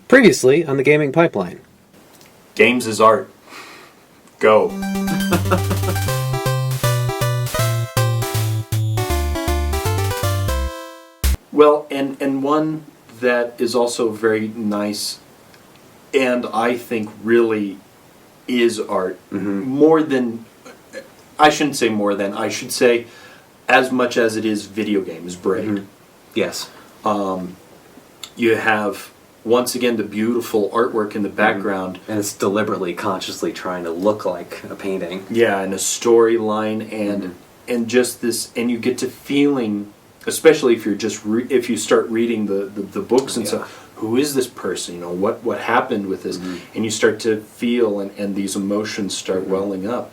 Previously on the Gaming Pipeline. Games is art. Go. Well, and one that is also very nice, and I think really is art, more than, I shouldn't say more than, I should say as much as it is video games, Braid. Yes. You have, once again, the beautiful artwork in the background. And it's deliberately, consciously trying to look like a painting. Yeah, and a storyline, and just this, and you get to feeling, especially if you're just if you start reading the books and stuff. Who is this person? You know, what happened with this? And you start to feel, and these emotions start welling up,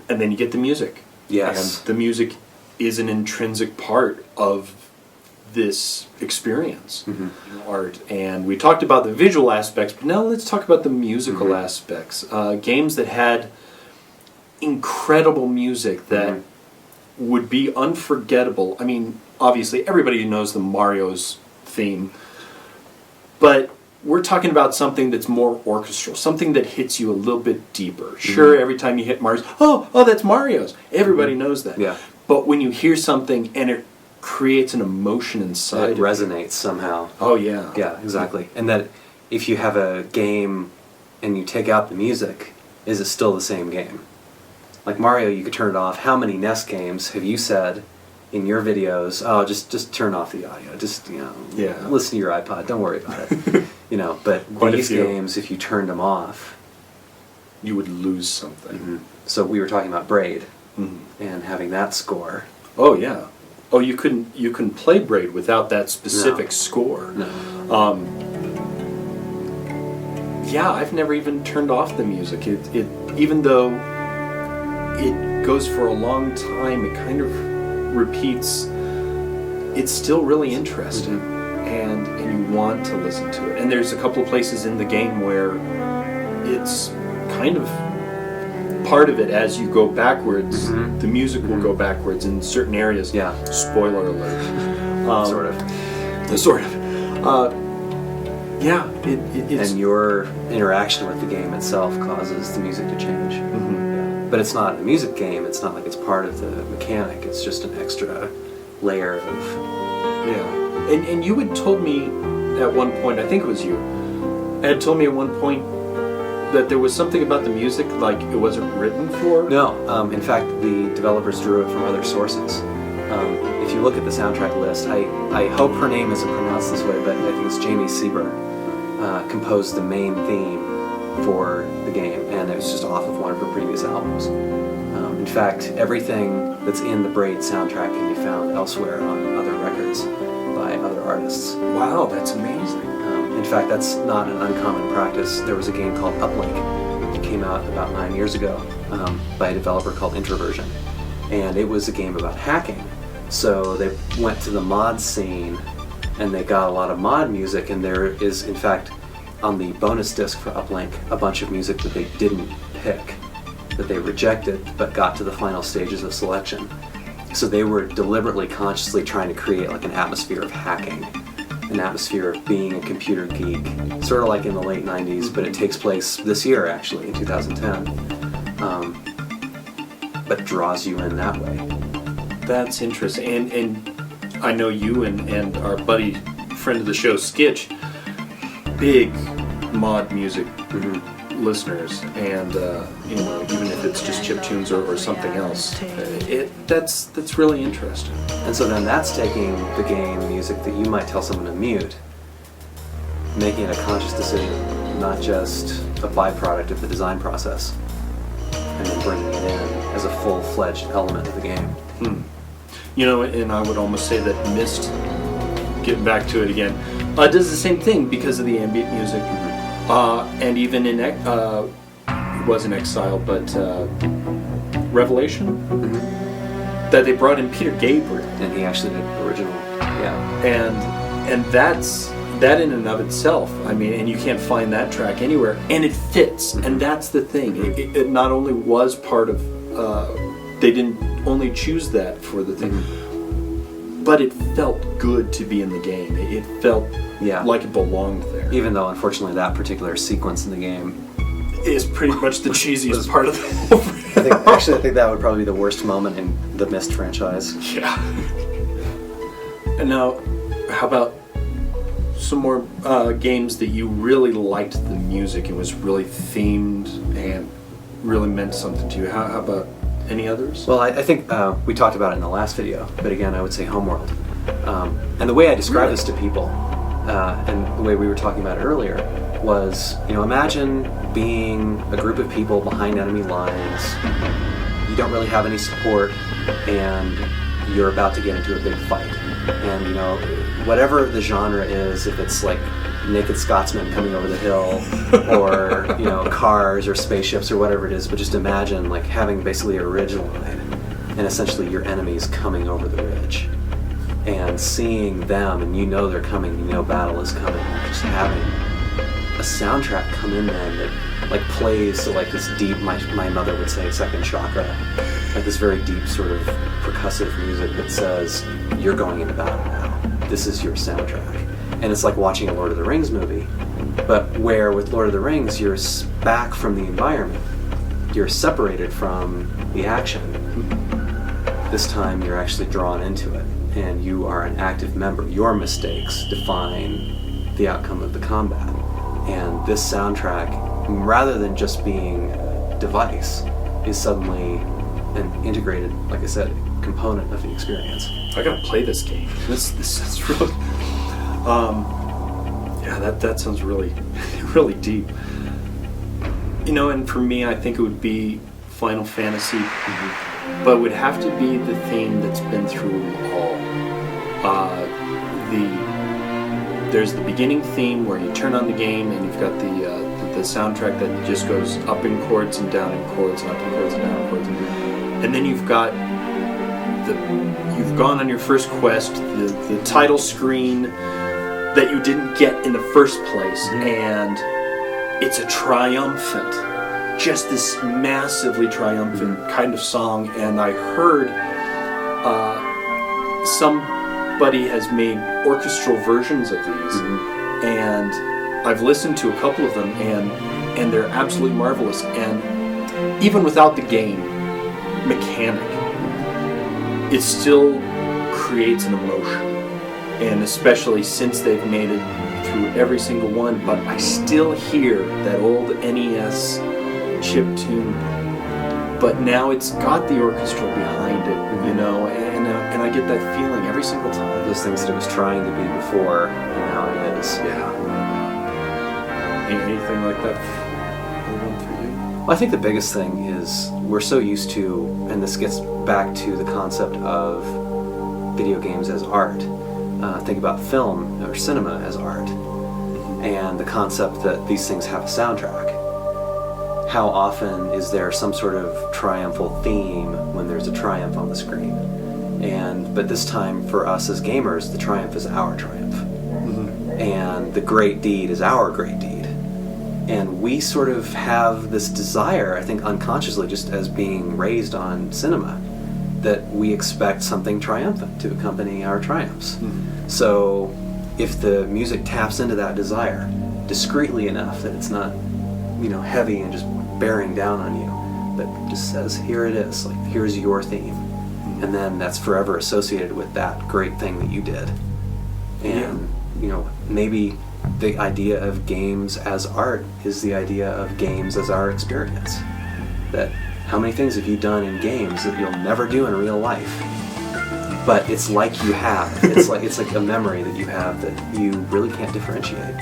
and then you get the music. Yes, and the music is an intrinsic part of this experience, art. And we talked about the visual aspects, but now let's talk about the musical aspects. Games that had incredible music that would be unforgettable. I mean, obviously everybody knows the Mario's theme, but we're talking about something that's more orchestral, something that hits you a little bit deeper. Sure, every time you hit Mario's, oh, that's Mario's. Everybody knows that. Yeah. But when you hear something and it creates an emotion inside, it resonates somehow. Oh yeah. Yeah, exactly. And that if you have a game and you take out the music, is it still the same game? Like Mario, you could turn it off. How many NES games have you said in your videos, oh, just turn off the audio, just, listen to your iPod, don't worry about it. But Quite these games, if you turned them off, you would lose something. So we were talking about Braid and having that score. Oh yeah. Oh, you couldn't play Braid without that specific score. No. Yeah, I've never even turned off the music. It even though it goes for a long time, it kind of repeats. It's still really interesting, and you want to listen to it. And there's a couple of places in the game where it's kind of part of it. As you go backwards, the music will go backwards in certain areas. Yeah. Spoiler alert. Sort of. Yeah. It's... And your interaction with the game itself causes the music to change. Yeah. But it's not a music game. It's not like it's part of the mechanic. It's just an extra layer of... Yeah. And you had told me at one point, I think it was you, had told me at one point that there was something about the music, like it wasn't written for? No. In fact, the developers drew it from other sources. If you look at the soundtrack list, I hope her name isn't pronounced this way, but I think it's Jamie Sieber composed the main theme for the game, and it was just off of one of her previous albums. In fact, everything that's in the Braid soundtrack can be found elsewhere on other records by other artists. Wow, that's amazing. In fact, that's not an uncommon practice. There was a game called Uplink that came out about 9 years ago by a developer called Introversion. And it was a game about hacking. So they went to the mod scene and they got a lot of mod music, and there is, in fact, on the bonus disc for Uplink, a bunch of music that they didn't pick, that they rejected, but got to the final stages of selection. So they were deliberately, consciously trying to create like an atmosphere of hacking, an atmosphere of being a computer geek, sort of like in the late 90s, but it takes place this year, actually, in 2010, but draws you in that way. That's interesting. And I know you and our buddy, friend of the show, Skitch, big mod music listeners, and even if it's just chiptunes or something else, that's really interesting. And so then that's taking the game music that you might tell someone to mute, making it a conscious decision, not just a byproduct of the design process, and then bringing it in as a full-fledged element of the game. And I would almost say that Myst, getting back to it again, does the same thing because of the ambient music. And even in, it wasn't Exile, but Revelation, that they brought in Peter Gabriel. And he actually did the original, And that in and of itself, I mean, and you can't find that track anywhere, and it fits, and that's the thing. It not only was part of, they didn't only choose that for the thing, but it felt good to be in the game. It felt like it belonged there. Even though, unfortunately, that particular sequence in the game is pretty much the cheesiest part of the whole thing. I think that would probably be the worst moment in the Myst franchise. Yeah. And now, how about some more games that you really liked the music and was really themed and really meant something to you? How about any others? Well, I think we talked about it in the last video, but again, I would say Homeworld. And the way I describe this to people, and the way we were talking about it earlier, was, imagine being a group of people behind enemy lines. You don't really have any support, and you're about to get into a big fight. And, whatever the genre is, if it's like Naked Scotsman coming over the hill, or, cars or spaceships or whatever it is, but just imagine like having basically a ridge line, and essentially your enemies coming over the ridge. And seeing them, and they're coming, battle is coming, and just having a soundtrack come in then that like plays to like this deep, my mother would say, second chakra, like this very deep sort of percussive music that says, you're going into battle now. This is your soundtrack. And it's like watching a Lord of the Rings movie, but where with Lord of the Rings, you're back from the environment. You're separated from the action. This time you're actually drawn into it, and you are an active member. Your mistakes define the outcome of the combat. And this soundtrack, rather than just being a device, is suddenly an integrated, like I said, component of the experience. I gotta play this game. This sounds really... that sounds really, really deep. And for me, I think it would be Final Fantasy, but it would have to be the theme that's been through all. There's the beginning theme where you turn on the game and you've got the soundtrack that just goes up in chords and down in chords and up in chords and down in chords, and then you've got you've gone on your first quest, the title screen that you didn't get in the first place, and it's a triumphant, just this massively triumphant kind of song. And I heard somebody has made orchestral versions of these, and I've listened to a couple of them, and they're absolutely marvelous. And even without the game mechanic, it still creates an emotion. And especially since they've made it through every single one, but I still hear that old NES chip tune, but now it's got the orchestra behind it, and I get that feeling every single time. Those things that it was trying to be before, and now it is. Yeah. Anything like that for you? Well, I think the biggest thing is we're so used to, and this gets back to the concept of video games as art. Think about film or cinema as art, and the concept that these things have a soundtrack. How often is there some sort of triumphal theme when there's a triumph on the screen? But this time for us as gamers, the triumph is our triumph. And the great deed is our great deed. And we sort of have this desire, I think unconsciously, just as being raised on cinema, that we expect something triumphant to accompany our triumphs. So if the music taps into that desire discreetly enough that it's not, heavy and just bearing down on you, but just says, here it is, like, here's your theme. And then that's forever associated with that great thing that you did. And, maybe the idea of games as art is the idea of games as our experience. That how many things have you done in games that you'll never do in real life? But it's like you have. It's like a memory that you have that you really can't differentiate.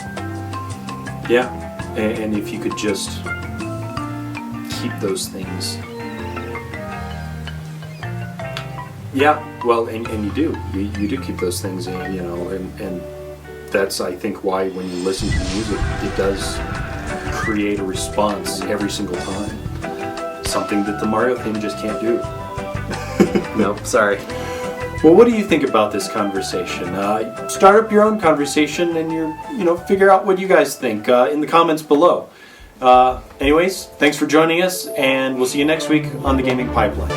Yeah, and if you could just keep those things. Yeah, well, and you do. You do keep those things in, and that's, I think, why when you listen to music, it does create a response every single time. Something that the Mario theme just can't do. Nope, sorry. Well, what do you think about this conversation? Start up your own conversation and figure out what you guys think in the comments below. Anyways, thanks for joining us, and we'll see you next week on the Gaming Pipeline.